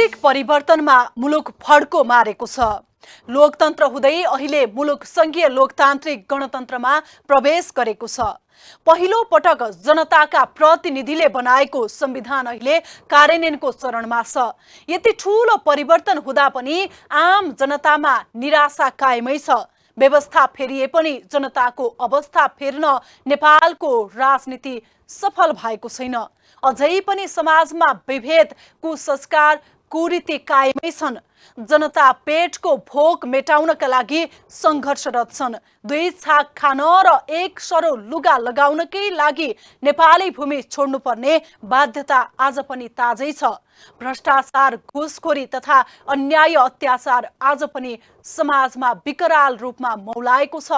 राजनीतिक परिवर्तनमा मुलुक फड्को मारेको छ। लोकतन्त्र हुँदै अहिले मुलुक संघीय लोकतान्त्रिक गणतन्त्रमा प्रवेश गरेको छ। पहिलो पटक जनताका प्रतिनिधिले बनाएको संविधान अहिले कार्यान्वयनको चरणमा छ। यति ठूलो परिवर्तन हुँदा पनि आम जनतामा निराशा कायमै छ। व्यवस्था फेरिए पनि जनताको अवस्था फेर्न नेपालको राजनीति सफल भएको छैन। अझै पनि समाजमा विभेद, कुसंस्कार, कुरीति कायमै छन्। जनता पेटको भोक मेटाउनका लागि संघर्षरत छन्। दुई छाक खान र एक सरो लुगा लगाउनकै लागि नेपाली भूमि छोड्नुपर्ने बाध्यता आज पनि ताजै छ। भ्रष्टाचार, घुसखोरी तथा अन्याय अत्याचार आज पनि समाजमा विकराल रूपमा मौलाएको छ।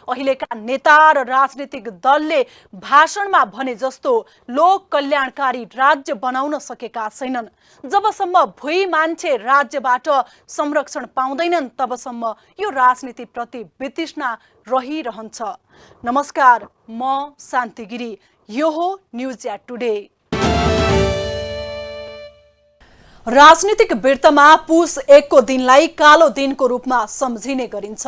अहिलेका नेता र राजनीतिक दलले भाषणमा भने जस्तो लोक कल्याणकारी राज्य बनाउन सकेका छैनन्। जबसम्म भुइँ मान्छे राज्यबाट संरक्षण पाउँदैनन् तबसम्म यो राजनीतिप्रति वितृष्णा रहिरहन्छ। नमस्कार, म शान्ति गिरी। यो हो न्युज एट टुडे। राजनीतिक वृत्तमा पुस 1 को दिनलाई कालो दिनको रूपमा सम्झिने गरिन्छ।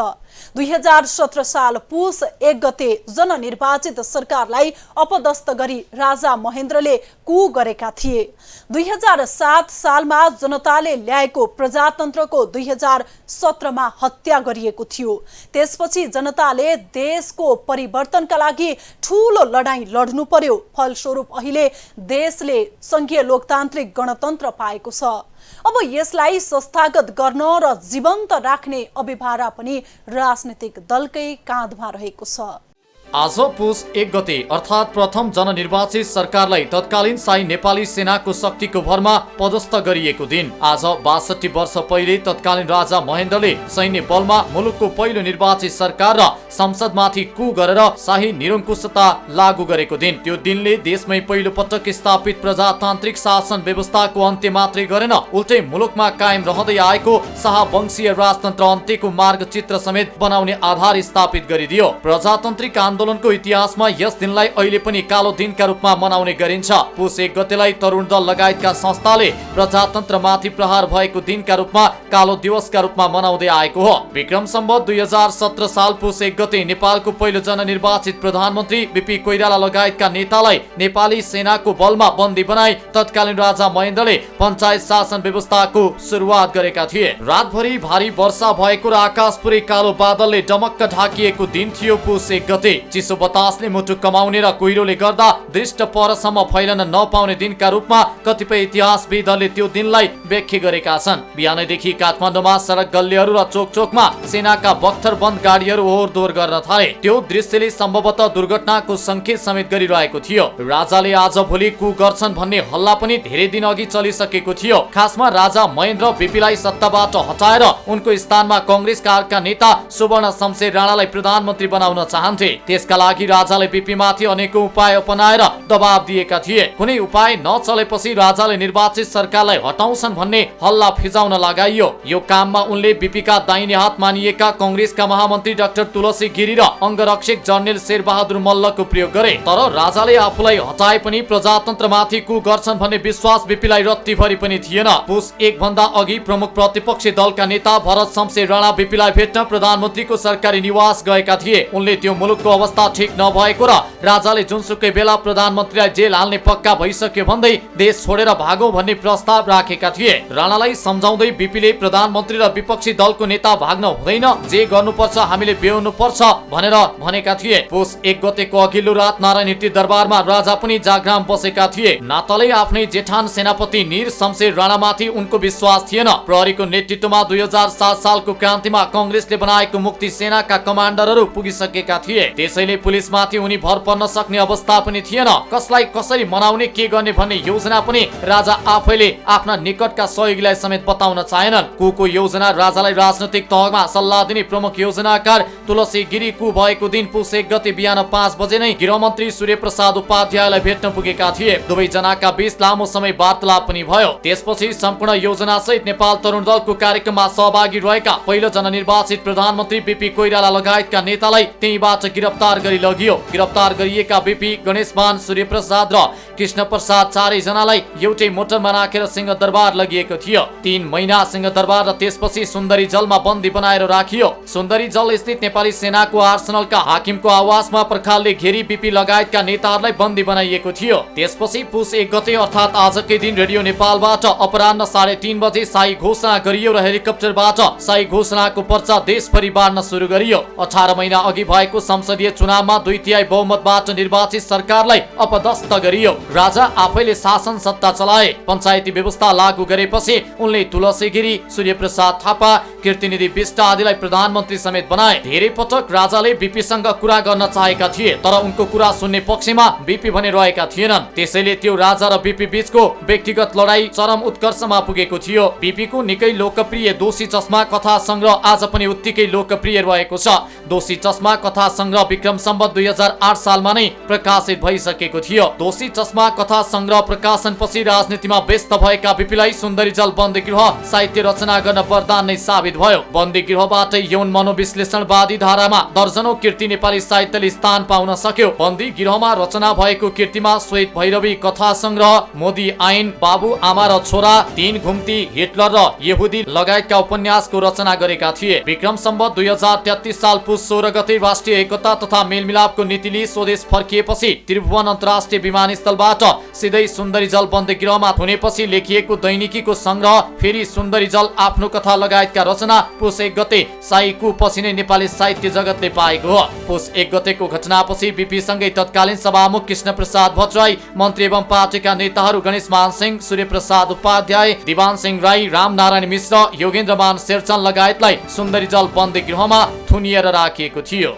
2017 साल पुस 1 गते जननिर्वाचित सरकारलाई अपदस्थ गरी राजा महेन्द्रले कू गरेका थिए। 2007 सालमा जनताले ल्याएको प्रजातन्त्रको 2017 मा हत्या गरिएको थियो। त्यसपछि जनताले देशको परिवर्तनका लागि ठूलो लडाईँ लड्नु पर्यो। फलस्वरूप अहिले देशले संघीय लोकतान्त्रिक गणतन्त्र पाएको छ। अब यसलाई संस्थागत गर्न र जीवन्त राख्ने अभिभारा पनि राजनीतिक दलकै काँधमा रहेको छ। आज पुस 1 गते अर्थात् प्रथम जननिर्वाचित सरकारलाई तत्कालीन शाही नेपाली सेनाको शक्तिको भरमा पदस्थ गरिएको दिन। आज 62 वर्ष पहिले तत्कालीन राजा महेन्द्रले सैन्य बलमा मुलुकको पहिलो निर्वाचित सरकार र संसदमाथि कू गरेर शाही निरङ्कुशता लागू गरेको दिन। त्यो दिनले देशमै पहिलो पटक स्थापित प्रजातान्त्रिक शासन व्यवस्थाको अन्त्य मात्रै गरेन, उल्टै मुलुकमा कायम रहँदै आएको शाहवंशीय राजतन्त्र अन्त्यको मार्गचित्र समेत बनाउने आधार स्थापित गरिदियो। प्रजातान्त्रिक आन्दोलनको इतिहासमा यस दिनलाई अहिले पनि कालो दिनका रूपमा मनाउने गरिन्छ। पुस 1 गतेलाई तरुण दल लगायतका संस्थाले प्रजातन्त्रमाथि प्रहार भएको दिनका रूपमा कालो दिवसका रूपमा मनाउँदै आएको हो। विक्रम सम्वत 2017 साल पुस 1 गते नेपालको पहिलो जननिर्वाचित प्रधानमन्त्री बीपी कोइराला लगायतका नेतालाई नेपाली सेनाको बलमा बन्दी बनाई तत्कालीन राजा महेन्द्रले पञ्चायत शासन व्यवस्थाको सुरुवात गरेका थिए। रातभरि भारी वर्षा भएको र आकाश पुरै कालो बादलले डमक्क ढाकिएको दिन थियो पुस 1 गते। चिसो बतासले मुटु कमाउने र कुहिरोले गर्दा दृष्ट परसम्म फैलन नपाउने दिनका रूपमा कतिपय इतिहासविदहरूले त्यो दिनलाई व्याख्या गरेका छन्। बिहानैदेखि काठमाडौँमा सडक गल्लीहरू र चोकचोकमा सेनाका बख्तरबन्द गाडीहरू ओहोरदोहोर गर्न थाले। त्यो दृश्यले सम्भवतः दुर्घटनाको संकेत समेत गरिरहेको थियो। राजाले आज भोलि कू गर्छन् भन्ने हल्ला पनि धेरै दिन अघि चलिसकेको थियो। खासमा राजा महेन्द्र बीपीलाई सत्ताबाट हटाएर उनको स्थानमा कांग्रेसका अर्का नेता सुवर्ण शमशेर राणालाई प्रधानमन्त्री बनाउन चाहन्थे। त्यसका लागि राजाले बीपीमाथि अनेकौं उपाय अपनाएर दबाब दिएका थिए। कुनै उपाय नचलेपछि राजाले निर्वाचित सरकारलाई हटाउँछन् भन्ने हल्ला फिजाउन लगाइयो। यो काममा उनले बीपीका दाहिने हात मानिएका कांग्रेसका महामन्त्री डाक्टर तुलसी गिरी र अंगरक्षक जनरल शेरबहादुर मल्लको प्रयोग गरे। तर राजाले आफूलाई हटाए पनि प्रजातन्त्रमाथि कू गर्छन् भन्ने विश्वास बीपीलाई रत्तीभरि पनि थिएन। पुस 1 भन्दा अघि प्रमुख प्रतिपक्षी दलका नेता भरत शमशेर राणा बीपीलाई भेट्न प्रधानमन्त्रीको सरकारी निवास गएका थिए। उनले त्यो मुलुकको अवस्था ठीक नभएको र राजाले जुनसुकै बेला प्रधानमन्त्रीलाई जेल हाल्ने पक्का भइसक्यो भन्दै देश छोडेर भागौं भन्ने प्रस्ताव राखेका थिए। राणालाई सम्झाउँदै बीपीले प्रधानमन्त्री र विपक्षी दलको नेता भाग्न हुँदैन, जे गर्नुपर्छ हामीले बेहोर्नु पर्छ भनेर भनेका थिए। पुस 1 गतेको अघिल्लो रात नारायण दरबारमा राजा पनि जाग्राम बसेका थिए। नातालै आफ्नै जेठान सेनापति नीर शमशेर राणामाथि उनको विश्वास थिएन। प्रहरीको नेतृत्वमा 2007 सालको क्रान्तिमा कांग्रेसले बनाएको मुक्ति सेनाका कमान्डरहरू पुगिसकेका थिए। त्यसैले पुलिसमाथि उनी भर पर्न सक्ने अवस्था पनि थिएन। कसलाई कसरी मनाउने, के गर्ने भन्ने योजना पनि राजा आफैले आफ्ना निकटका सहयोगीलाई समेत बताउन चाहेनन्। कूको योजना राजालाई राजनैतिक तहमा सल्लाह दिने प्रमुख योजनाकार तुलसी गिरी कू भएको दिन पुस 1 गते बिहान 5 बजे नै गृहमन्त्री सूर्य प्रसाद उपाध्यायलाई भेट्न पुगेका थिए। दुवै जनाका बीच लामो समय वार्तालाप पनि भयो। त्यसपछि सम्पूर्ण योजना सहित नेपाल तरुण दलको कार्यक्रममा सहभागी रहेका पहिलो जननिर्वाचित प्रधानमन्त्री बीपी कोइराला लगायतका नेतालाई त्यहीबाट गिरफ्तार गिरफ्तार गरी लगियो। गिरफ्तार गरिएका बीपी, गणेशमान, सूर्यप्रसाद र कृष्ण प्रसाद चारैजनालाई एउटै मोटरमा राखेर सिंहदरबार लगिएको थियो। 3 महिना सिंहदरबार र त्यसपछि सुन्दरी जलमा बन्दी बनाएर राखियो। सुन्दरी जल स्थित नेपाली सेनाको आर्सनलका हाकिमको आवासमा पर्खालले घेरी बीपी लगायतका नेताहरूलाई बन्दी बनाइएको थियो। त्यसपछि पुस 1 गते अर्थात् आजकै दिन रेडियो नेपालबाट अपराह्न 3:30 बजे शाही घोषणा गरियो र हेलिकप्टरबाट शाही घोषणाको पर्चा देशभरि बाँड्न सुरु गरियो। 18 महिना अघि भएको संसदीय चुनावमा 2/3 बहुमतबाट निर्वाचित सरकारलाई अपदस्थ गरियो। राजा आफैले शासन सत्ता चलाए। पञ्चायती व्यवस्था लागू गरेपछि उनले तुलसी गिरी, सूर्यप्रसाद थापा, कीर्तिनिधि बिष्ट आदिलाई प्रधानमन्त्री समेत बनाए। धेरै पटक राजाले बीपीसँग कुरा गर्न चाहेका थिए, तर उनको कुरा सुन्ने पक्षमा बीपी भने रहेका थिएनन्। त्यसैले त्यो राजा र बीपी बीचको व्यक्तिगत लडाई चरम उत्कर्षमा पुगेको थियो। बीपीको निकै लोकप्रिय दोषी चस्मा कथा संग्रह आज पनि उत्तिकै लोकप्रिय रहेको छ। दोषी चस्मा कथा संग्रह विक्रम सम्वत 2008 सालमा नै प्रकाशित भइसकेको थियो। दोषी चस्मा कथा संग्रह प्रकाशनपछि राजनीतिमा व्यस्त भएका बीपीलाई सुन्दरीजल बन्दीगृह साहित्य रचना गर्न वरदान नै साबित भयो। बन्दीगृहबाट यौन मनोविश्लेषणवादी धारामा दर्जनौं कृति नेपाली साहित्यले स्थान पाउन सक्यो। बन्दीगृहमा रचना भएको कृतिमा श्वेत भैरवी कथा संग्रह, मोदी ऐन, बाबु आमा र छोरा, 3 घुम्ती, हिटलर र यहुदी लगायतका उपन्यासको रचना गरेका थिए। विक्रम सम्वत 2033 साल पुस 16 गते राष्ट्रिय एकता तथा मेलमिलापको नीति लिई स्वदेश फर्किएपछि त्रिभुवन अन्तर्राष्ट्रिय विमानस्थलबाट सिधै सुन्दरीजल बन्दीगृहमा थुनेपछि लेखिएको दैनिकीको संग्रह फेरि सुन्दरीजल आफ्नो कथा लगायतका रचना पुस 1 गते शाही कुपछि नै नेपाली साहित्य जगतले पाएको हो। पुस 1 गतेको घटनापछि बीपी सँगै तत्कालीन सभामुख कृष्ण प्रसाद भट्टराई, मन्त्री एवं पार्टीका नेताहरू गणेशमान सिंह, सूर्यप्रसाद उपाध्याय, दिवान सिंह राई, रामनारायण मिश्र, योगेन्द्रमान शेरचन लगायतलाई सुन्दरीजल बन्दीगृहमा थुनिएर राखिएको थियो।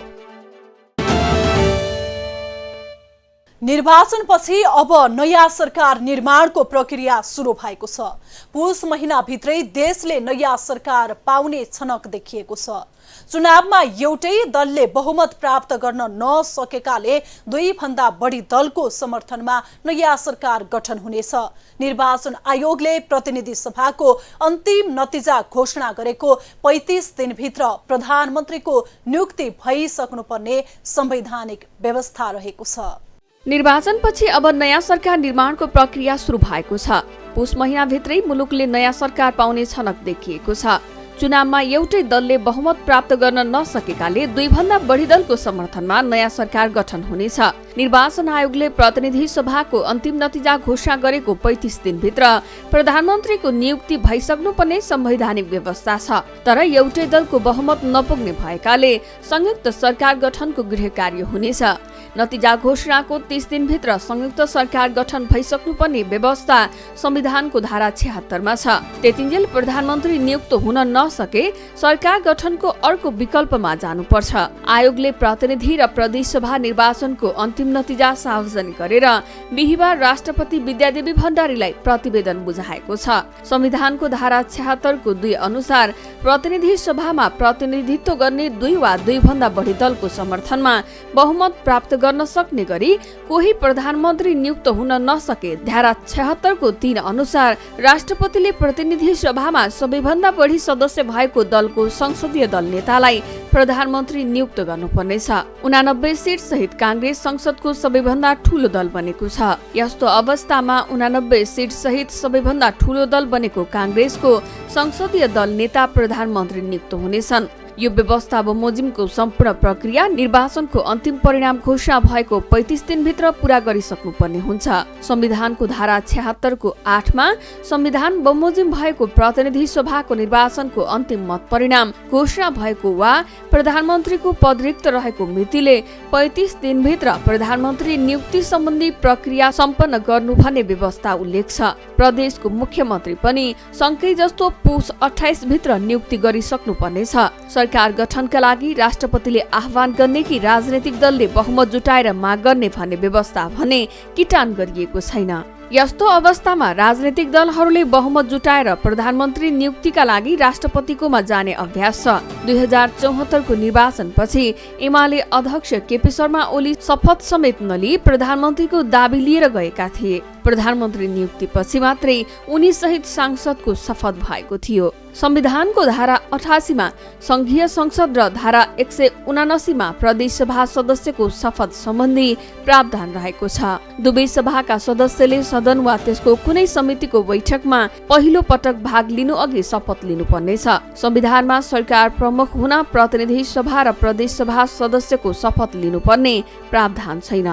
निर्वाचनपछि अब नयाँ सरकार निर्माणको प्रक्रिया सुरु भएको छ। पुस महिनाभित्रै देशले नयाँ सरकार पाउने छनक देखिएको छ। चुनावमा एउटै दलले बहुमत प्राप्त गर्न नसकेकाले 2 भन्दा बढी दलको समर्थनमा नयाँ सरकार गठन हुनेछ। निर्वाचन आयोगले प्रतिनिधि सभाको अन्तिम नतिजा घोषणा गरेको 35 दिनभित्र प्रधानमन्त्रीको नियुक्ति भइसक्नुपर्ने संवैधानिक व्यवस्था रहेको छ। निर्वाचनपछि अब नयाँ सरकार निर्माणको प्रक्रिया सुरु भएको छ। पुस महिनाभित्रै मुलुकले नयाँ सरकार पाउने छनक देखिएको छ। चुनावमा एउटै दलले बहुमत प्राप्त गर्न नसकेकाले 2 भन्दा बढी दलको समर्थनमा नयाँ सरकार गठन हुनेछ। निर्वाचन आयोगले प्रतिनिधि सभाको अन्तिम नतिजा घोषणा गरेको 35 दिनभित्र प्रधानमन्त्रीको नियुक्ति भइसक्नुपर्ने संवैधानिक व्यवस्था छ। तर एउटै दलको बहुमत नपुग्ने भएकाले संयुक्त सरकार गठनको गृह कार्य हुनेछ। नतिजा घोषणाको 30 दिनभित्र संयुक्त सरकार गठन भइसक्नुपर्ने व्यवस्था संविधानको धारा 76 मा छ। त्यतिन्जेल प्रधानमन्त्री नियुक्त हुन नसके सरकार गठनको अर्को विकल्पमा जानुपर्छ। आयोगले प्रतिनिधि र प्रदेशसभा निर्वाचनको अन्तिम नतिजा सार्वजनिक गरेर बिहीबार राष्ट्रपति विद्यादेवी भण्डारीलाई प्रतिवेदन बुझाएको छ। संविधानको धारा 76 को 2 अनुसार प्रतिनिधि सभामा प्रतिनिधित्व गर्ने 2 वा 2 भन्दा बढी दलको समर्थनमा बहुमत प्राप्त गर्न सक्ने गरी कोही प्रधानमन्त्री नियुक्त हुन नसके धारा 76 को 3 अनुसार राष्ट्रपतिले प्रतिनिधि सभामा सबैभन्दा बढी सदस्य भएको दलको संसदीय दल नेतालाई प्रधानमन्त्री नियुक्त गर्नुपर्नेछ। 89 सिट सहित कांग्रेस संसदको सबैभन्दा ठूलो दल बनेको छ। यस्तो अवस्थामा 89 सिट सहित सबैभन्दा ठूलो दल बनेको कांग्रेसको संसदीय दल नेता प्रधानमन्त्री नियुक्त हुनेछन्। यो व्यवस्था बमोजिमको सम्पूर्ण प्रक्रिया निर्वाचनको अन्तिम परिणाम घोषणा भएको 35 दिनभित्र पूरा गरिसक्नुपर्ने हुन्छ। संविधानको धारा 76 को 8 मा संविधान बमोजिम भएको प्रतिनिधि सभाको निर्वाचनको अन्तिम मत परिणाम घोषणा भएको वा प्रधानमन्त्रीको पद रिक्त रहेको मितिले 35 दिनभित्र प्रधानमन्त्री नियुक्ति सम्बन्धी प्रक्रिया सम्पन्न गर्नु भन्ने व्यवस्था उल्लेख छ। प्रदेशको मुख्यमन्त्री पनि सँगै जस्तो पुस 28 भित्र नियुक्ति गरिसक्नुपर्नेछ। सरकार गठनका लागि राष्ट्रपतिले आह्वान गर्ने कि राजनैतिक दलले बहुमत जुटाएर माग गर्ने भन्ने व्यवस्था भने किटान गरिएको छैन। यस्तो अवस्थामा राजनैतिक दलहरूले बहुमत जुटाएर प्रधानमन्त्री नियुक्तिका लागि राष्ट्रपतिकोमा जाने अभ्यास छ। 2074 को निर्वाचनपछि एमाले अध्यक्ष केपी शर्मा ओली शपथ समेत नलिई प्रधानमन्त्रीको दाबी लिएर गएका थिए। प्रधानमन्त्री नियुक्तिपछि मात्रै उनी सहित सांसदको शपथ भएको थियो। संविधानको धारा 88 मा संघीय संसद र धारा 179 मा प्रदेश सभा सदस्यको शपथ सम्बन्धी प्रावधान रहेको छ। दुवै सभाका सदस्यले सदन वा त्यसको कुनै समितिको बैठकमा पहिलो पटक भाग लिनु अघि शपथ लिनुपर्नेछ। संविधानमा सरकार प्रमुख हुन प्रतिनिधि सभा र प्रदेश सभा सदस्यको शपथ लिनुपर्ने प्रावधान छैन।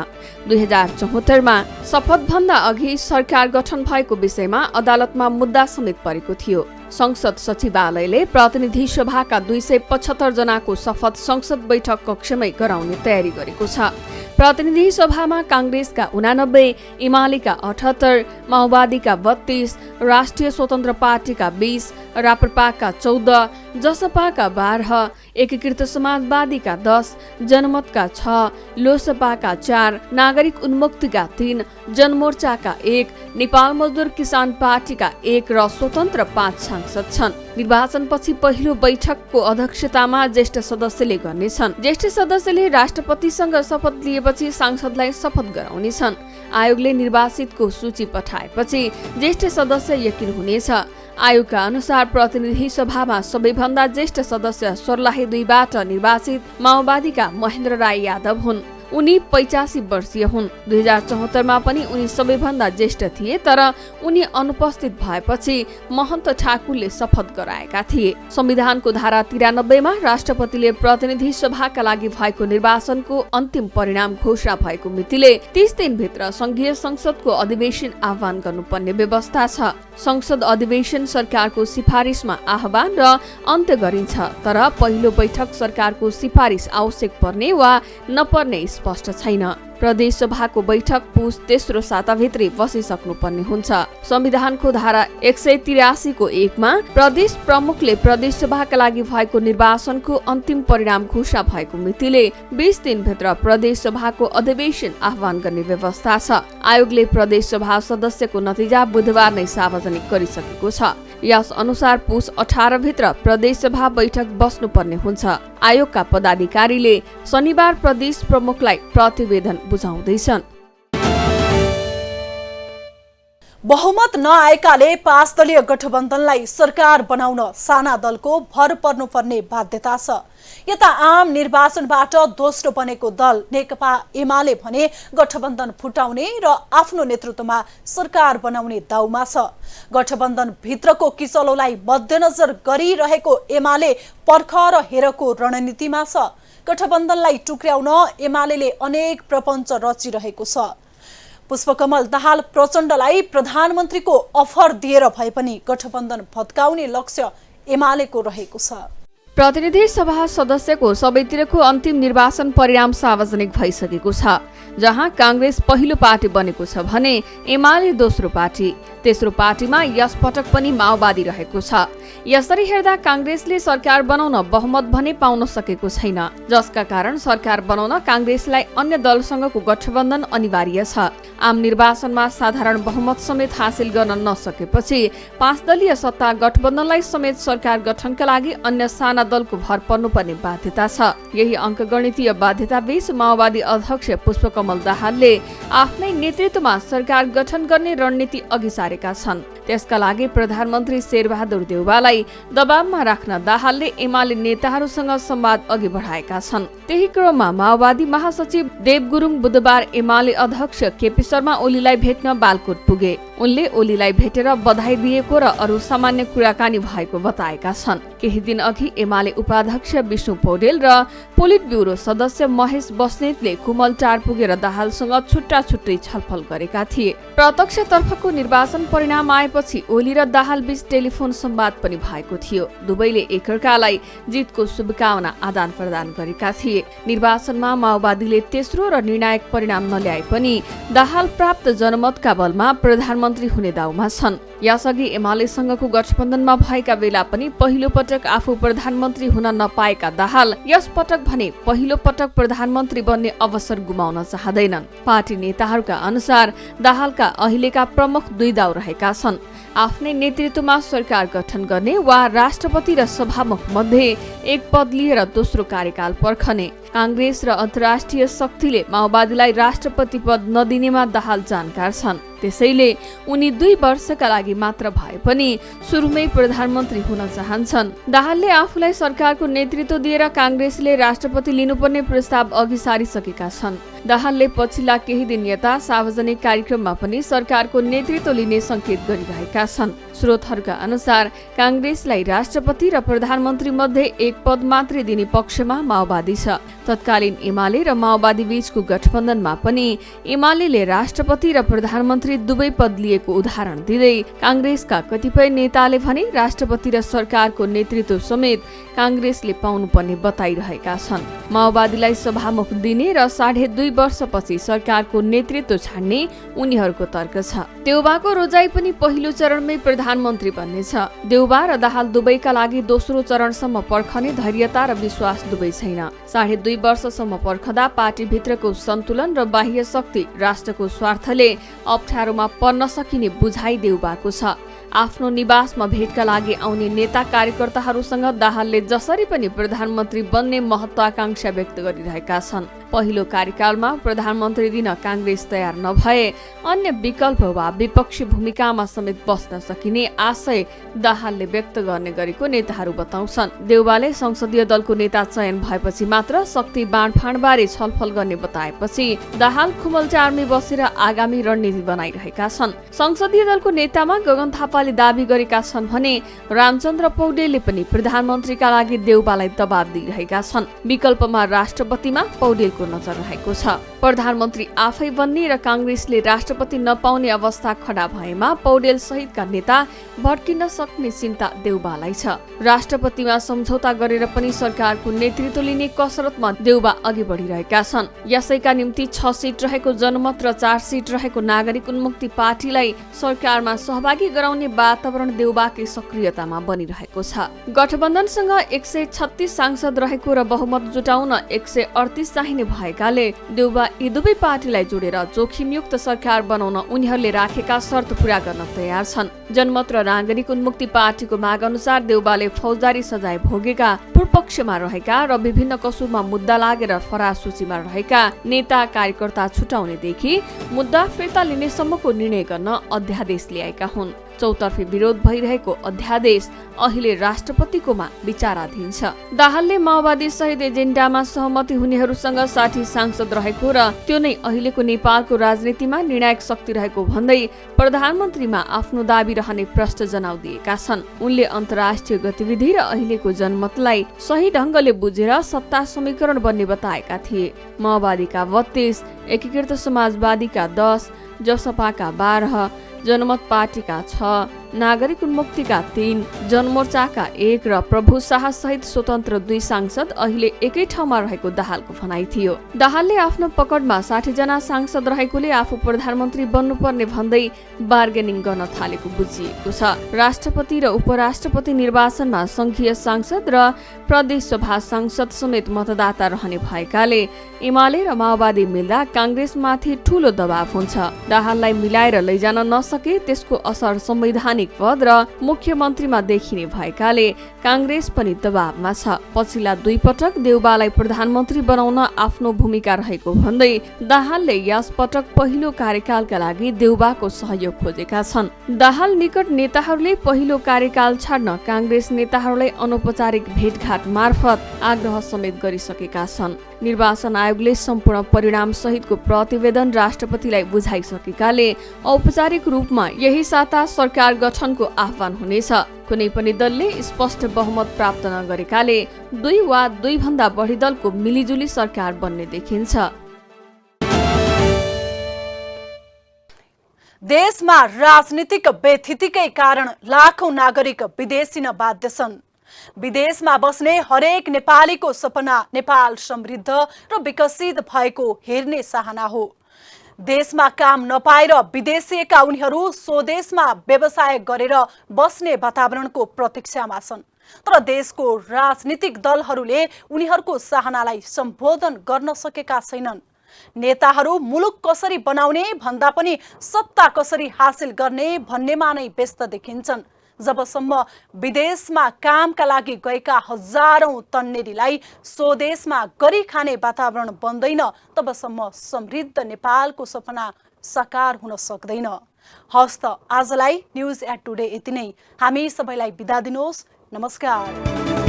2074 मा शपथ भन्दा अघि सरकार गठन भएको विषयमा अदालतमा मुद्दा समेत परेको थियो। संसद सचिवालयले प्रतिनिधि सभाका 275 जनाको शपथ संसद बैठक कक्षमै गराउने तयारी गरेको छ। प्रतिनिधि सभामा कांग्रेसका 89, एमालेका 78, माओवादीका 32, राष्ट्रिय स्वतन्त्र पार्टीका 20, राप्रपाका 14, जसपाका 12, एकीकृत समाजवादीका 10, जनमतका 6, लोसपाका 4, नागरिक उन्मुक्तिका 3, जनमोर्चाका 1, नेपाल मजदुर किसान पार्टीका 1 र स्वतन्त्र 5 सांसद छन्। निर्वाचनपछि पहिलो बैठकको अध्यक्षतामा ज्येष्ठ सदस्यले गर्नेछन्। ज्येष्ठ सदस्यले राष्ट्रपतिसँग शपथ लिएपछि सांसदलाई शपथ गराउनेछन्। आयोगले निर्वाचितको सूची पठाएपछि ज्येष्ठ सदस्य यकिन हुनेछ। आयोगका अनुसार प्रतिनिधि सभामा सबैभन्दा ज्येष्ठ सदस्य सर्लाही 2 बाट निर्वाचित माओवादीका महेन्द्र राय यादव हुन्। उनी 85 वर्षीय हुन्। 2074 मा पनि उनी सबैभन्दा ज्येष्ठ थिए, तर उनी अनुपस्थित भएपछि महन्त ठाकुरले शपथ गराएका थिए। संविधानको धारा 93 मा राष्ट्रपतिले प्रतिनिधि सभाका लागि भएको निर्वाचनको अन्तिम परिणाम घोषणा भएको मितिले 30 दिनभित्र संघीय संसदको अधिवेशन आह्वान गर्नुपर्ने व्यवस्था छ। संसद अधिवेशन सरकारको सिफारिसमा आह्वान र अन्त्य गरिन्छ, तर पहिलो बैठक सरकारको सिफारिस आवश्यक पर्ने वा नपर्ने स्पष्ट छैन। प्रदेश सभाको बैठक पुस तेस्रो साताभित्रै बसिसक्नुपर्ने हुन्छ। संविधानको धारा 183 को 1 मा प्रदेश प्रमुखले प्रदेश सभाका लागि भएको निर्वाचनको अन्तिम परिणाम घोषणा भएको मितिले 20 दिनभित्र प्रदेश सभाको अधिवेशन आह्वान गर्ने व्यवस्था छ। आयोगले प्रदेश सभा सदस्यको नतिजा बुधबार नै सार्वजनिक गरिसकेको छ। यस अनुसार पुस 18 भित्र प्रदेश सभा बैठक बस्नुपर्ने हुन्छ। आयोगका पदाधिकारीले शनिबार प्रदेश प्रमुखलाई प्रतिवेदन बुझाउँदैछन्। बहुमत नआएकाले 5 दलीय गठबन्धनलाई सरकार बनाउन साना दलको भर पर्नुपर्ने बाध्यता छ। यता आम निर्वाचनबाट दोस्रो बनेको दल नेकपा एमाले भने गठबन्धन फुटाउने र आफ्नो नेतृत्वमा सरकार बनाउने दाउमा छ। गठबन्धन भित्रको किचलोलाई मध्यनजर गरिरहेको एमाले पर्ख र हेरको रणनीतिमा छ। गठबन्धनलाई टुक्र्याउन एमाले अनेक प्रपञ्च रचिरहेको छ। पुष्पकमल दाहाल प्रचण्डलाई प्रधानमन्त्रीको अफर दिएर भए पनि गठबन्धन भत्काउने लक्ष्य एमालेको रहेको छ। प्रतिनिधि सभा सदस्यको सबैतिरको अन्तिम निर्वाचन परिणाम सार्वजनिक भइसकेको छ, जहाँ कांग्रेस पहिलो पार्टी बनेको छ भने एमाले दोस्रो पार्टी, तेस्रो पार्टीमा यस पटक पनि माओवादी रहेको छ। यसरी हेर्दा कांग्रेसले सरकार बनाउन बहुमत भने पाउन सकेको छैन, जसका कारण सरकार बनाउन कांग्रेसलाई अन्य दलसँगको गठबन्धन अनिवार्य छ। आम निर्वाचनमा साधारण बहुमत समेत हासिल गर्न नसकेपछि 5 दलीय सत्ता गठबन्धनलाई समेत सरकार गठनका लागि अन्य साना दलको भर पर्नुपर्ने बाध्यता छ। यही अङ्कगणितीय बाध्यता बीच माओवादी अध्यक्ष पुष्पकमल दाहालले आफ्नै नेतृत्वमा सरकार गठन गर्ने रणनीति अघि सारेका छन्। त्यसका लागि प्रधानमन्त्री शेरबहादुर देउवालाई दबावमा राख्न दाहालले एमाले नेताहरूसँग संवाद अघि बढाएका छन्। त्यही क्रममा माओवादी महासचिव देव गुरुङ बुधबार एमाले अध्यक्ष केपी शर्मा ओलीलाई भेट्न बालकोट पुगे। उनले ओलीलाई भेटेर बधाई दिएको र अरू सामान्य कुराकानी भएको बताएका छन्। केही दिन अघि एमाले उपाध्यक्ष विष्णु पौडेल र पोलिट ब्युरो सदस्य महेश बस्नेतले कुमलटार पुगेर दाहालसँग छुट्टा छुट्टै छलफल गरेका थिए। प्रत्यक्षतर्फको निर्वाचन परिणाम आएपछि ओली र दाहाल बीच टेलिफोन संवाद पनि भएको थियो। दुवैले एकअर्कालाई जितको शुभकामना आदान प्रदान गरेका थिए। निर्वाचनमा माओवादीले तेस्रो र निर्णायक परिणाम नल्याए पनि दाहाल प्राप्त जनमतका बलमा प्रधानमन्त्री हुने दाउमा छन्। यसअघि एमालेसँगको गठबन्धनमा भएका बेला पनि पहिलो पटक आफू प्रधानमन्त्री हुन नपाएका दाहाल यस पटक भने पहिलो पटक प्रधानमन्त्री बन्ने अवसर गुमाउन चाहँदैनन्। पार्टी नेताहरूका अनुसार दाहालका अहिलेका प्रमुख 2 दाउ रहेका छन्। आफ्नै नेतृत्वमा सरकार गठन गर्ने वा राष्ट्रपति र सभामुख मध्ये एक पद लिएर दोस्रो कार्यकाल पर्खने। कांग्रेस र अन्तर्राष्ट्रिय शक्तिले माओवादीलाई राष्ट्रपति पद नदिनेमा दाहाल जानकार छन्। त्यसैले उनी 2 वर्षका लागि मात्र भए पनि सुरुमै प्रधानमन्त्री हुन चाहन्छन्। दाहालले आफूलाई सरकारको नेतृत्व दिएर काङ्ग्रेसले राष्ट्रपति लिनुपर्ने प्रस्ताव अघि सारिसकेका छन्। दाहालले पछिल्ला केही दिन यता सार्वजनिक कार्यक्रममा पनि सरकारको नेतृत्व लिने संकेत गरिरहेका छन्। स्रोतहरूका अनुसार काङ्ग्रेसलाई राष्ट्रपति र प्रधानमन्त्री मध्ये एक पद मात्रै दिने पक्षमा माओवादी छ। तत्कालीन एमाले र माओवादी बीचको गठबन्धनमा पनि एमाले राष्ट्रपति र प्रधानमन्त्री दुवै पद लिएको उदाहरण दिँदै काङ्ग्रेसका कतिपय नेताले भने राष्ट्रपति र सरकारको नेतृत्व समेत काङ्ग्रेसले पाउनुपर्ने बताइरहेका छन्। माओवादीलाई सभामुख दिने र 2.5 वर्षपछि सरकारको नेतृत्व छाड्ने उनीहरूको तर्क छ। देउबाको रोजाई पनि पहिलो चरणमै प्रधानमन्त्री बन्नेछ। देउबा र दाहाल दुवैका लागि दोस्रो चरणसम्म पर्खने धैर्यता र विश्वास दुवै छैन। 2.5 वर्षसम्म पर्खदा पार्टीभित्रको सन्तुलन र बाह्य शक्ति राष्ट्रको स्वार्थले अप्ठ्यारोमा पर्न सकिने बुझाइ देउबाको छ। आफ्नो निवासमा भेटका लागि आउने नेता कार्यकर्ताहरूसँग दाहालले जसरी पनि प्रधानमन्त्री बन्ने महत्वाकांक्षा व्यक्त गरिरहेका छन्। पहिलो कार्यकालमा प्रधानमन्त्री दिन काङ्ग्रेस तयार नभए अन्य विकल्प वा विपक्षी भूमिकामा समेत बस्न सकिने आशय दाहालले व्यक्त गर्ने गरेको नेताहरू बताउँछन्। देउबाले संसदीय दलको नेता चयन भएपछि मात्र शक्ति बाँडफाँडबारे छलफल गर्ने बताएपछि दाहाल खुमलचारमै बसेर आगामी रणनीति बनाइरहेका छन्। संसदीय दलको नेतामा गगन थापाले दाबी गरेका छन् भने रामचन्द्र पौडेलले पनि प्रधानमन्त्रीका लागि देउबालाई दबाब दिइरहेका छन्। विकल्पमा राष्ट्रपतिमा पौडेलको नजर रहेको छ। प्रधानमन्त्री आफै बन्ने र काङ्ग्रेसले राष्ट्रपति नपाउने अवस्था खडा भएमा पौडेल सहितका नेता भड्किन सक्ने चिन्ता देउबालाई छ। राष्ट्रपतिमा सम्झौता गरेर पनि सरकारको नेतृत्व लिने कसरतमा देउबा अघि बढिरहेका छन्। यसैका निम्ति 6 सिट रहेको जनमत र 4 सिट रहेको नागरिक उन्मुक्ति पार्टीलाई सरकारमा सहभागी गराउने वातावरण देउबाकै सक्रियतामा बनिरहेको छ। गठबन्धनसँग 136 सांसद रहेको र बहुमत जुटाउन 138 चाहिने भएकाले देउबा यी दुवै पार्टीलाई जोडेर जोखिमयुक्त सरकार बनाउन उनीहरूले राखेका शर्त पूरा गर्न तयार छन्। जनमत र नागरिक उन्मुक्ति पार्टीको माग अनुसार देउबाले फौजदारी सजाय भोगेका पूर्वपक्षमा रहेका र विभिन्न कसुरमा मुद्दा लागेर फरार सूचीमा रहेका नेता कार्यकर्ता छुटाउनेदेखि मुद्दा फिर्ता लिनेसम्मको निर्णय गर्न अध्यादेश ल्याएका हुन्। चौतर्फी विरोध भइरहेको अध्यादेश अहिले राष्ट्रपतिकोमा विचाराधीन छ। दाहालले माओवादी सहित एजेन्डामा सहमति हुनेहरूसँग 60 सांसद रहेको र त्यो नै अहिलेको नेपालको राजनीतिमा निर्णायक शक्ति रहेको भन्दै प्रधानमन्त्रीमा आफ्नो दाबी रहने प्रश्न जनाउँदिएका छन्। उनले अन्तर्राष्ट्रिय गतिविधि र अहिलेको जनमतलाई सही ढंगले बुझेर सत्ता समीकरण बन्ने बताएका थिए। माओवादीका 32, एकीकृत समाजवादीका 10, जसपाका 12, जनमत पार्टीका 6, नागरिक उन्मुक्तिका 3, जनमोर्चाका 1 र प्रभु शाह सहित स्वतन्त्र 2 सांसद अहिले एकै ठाउँमा रहेको दाहालको भनाइ थियो। दाहालले आफ्नो पकडमा 60 जना सांसद रहेकोले आफू प्रधानमन्त्री बन्नुपर्ने भन्दै बार्गेनिङ गर्न थालेको बुझिएको छ। राष्ट्रपति र उपराष्ट्रपति निर्वाचनमा संघीय सांसद र प्रदेश सभा सांसद समेत मतदाता रहने भएकाले एमाले र माओवादी मिल्दा काङ्ग्रेसमाथि ठूलो दबाव हुन्छ। दाहाललाई मिलाएर लैजान नसके त्यसको असर संवैधानिक पद र मुख्यमन्त्रीमा देखिने भएकाले काङ्ग्रेस पनि दबावमा छ। पछिल्ला 2 पटक देउबालाई प्रधानमन्त्री बनाउन आफ्नो भूमिका रहेको भन्दै दाहालले यस पटक पहिलो कार्यकालका लागि देउबाको सहयोग खोजेका छन्। दाहाल निकट नेताहरूले पहिलो कार्यकाल छाड्न काङ्ग्रेस नेताहरूलाई अनौपचारिक भेटघाट मार्फत आग्रह समेत गरिसकेका छन्। निर्वाचन आयोगले सम्पूर्ण परिणाम सहितको प्रतिवेदन राष्ट्रपतिलाई बुझाइसकेकाले औपचारिक रूपमा यही साता सरकार गठनको आह्वान हुनेछ। कुनै पनि दलले स्पष्ट बहुमत प्राप्त नगरेकाले 2 वा 2 भन्दा बढी दलको मिलिजुली सरकार बन्ने देखिन्छ। देशमा राजनीतिक बेथितिकै कारण लाखौं नागरिक विदेशिन बाध्य छन्। विदेशमा बस्ने हरेक नेपालीको सपना नेपाल समृद्ध र विकसित भएको हेर्ने चाहना हो। देशमा काम नपाएर विदेशिएका उनीहरू स्वदेशमा व्यवसाय गरेर बस्ने वातावरणको प्रतीक्षामा छन्। तर देशको राजनीतिक दलहरूले उनीहरूको चाहनालाई सम्बोधन गर्न सकेका छैनन्। नेताहरू मुलुक कसरी बनाउने भन्दा पनि सत्ता कसरी हासिल गर्ने भन्नेमा नै व्यस्त देखिन्छन्। जबसम्म विदेशमा कामका लागि गएका हजारौं तन्नेरीलाई स्वदेशमा गरी खाने वातावरण बन्दैन तबसम्म समृद्ध नेपालको सपना साकार हुन सक्दैन। हवस् त आजलाई न्युज एट टुडे यति नै। हामी सबैलाई बिदा दिनुहोस्। नमस्कार।